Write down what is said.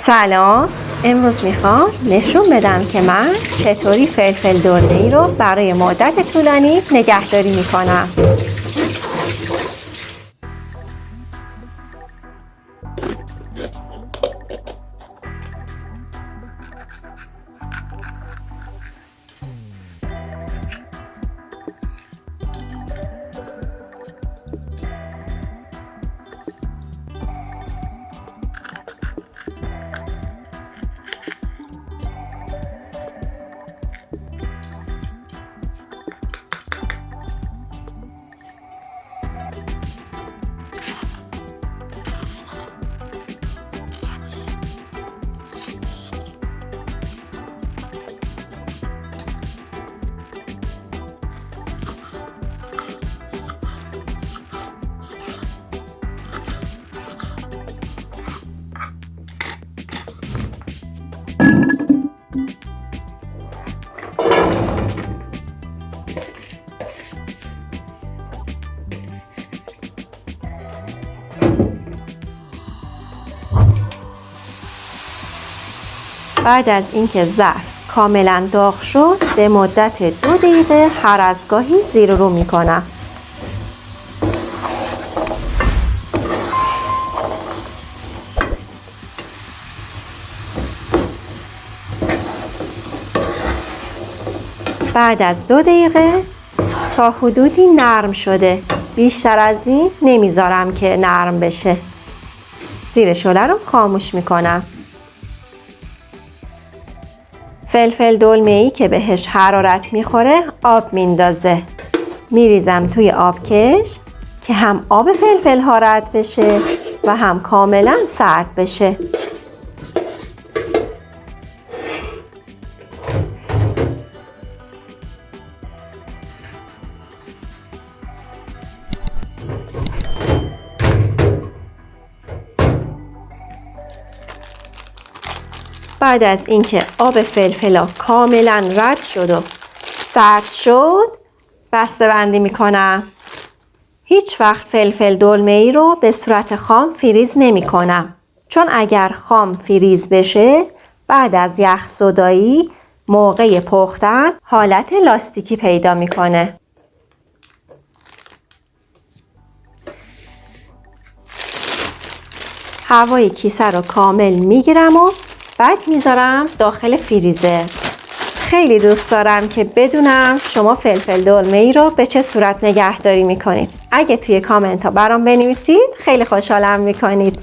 سلام. امروز میخوام نشون بدم که من چطوری فلفل دلمه‌ای رو برای مدت طولانی نگهداری میکنم. بعد از اینکه ظرف کاملا داغ شد به مدت 2 دقیقه هر از گاهی زیر و رو میکنم. بعد از 2 دقیقه تا حدودی نرم شده، بیشتر از این نمیذارم که نرم بشه. زیر شعله رو خاموش میکنم. فلفل دلمه‌ای که بهش حرارت میخوره آب میندازه. میریزم توی آبکش که هم آب فلفل ها رد بشه و هم کاملا سرد بشه. بعد از اینکه آب فلفلا کاملا رد شد و سرد شد بسته بندی میکنم. هیچ وقت فلفل دلمه‌ای رو به صورت خام فریز نمی کنم، چون اگر خام فریز بشه بعد از یخزدایی موقع پختن حالت لاستیکی پیدا میکنه. هوای کیسه رو کامل میگیرم و بعد میذارم داخل فریزر. خیلی دوست دارم که بدونم شما فلفل دلمه‌ای رو به چه صورت نگهداری میکنید. اگه توی کامنت ها برام بنویسید خیلی خوشحالم میکنید.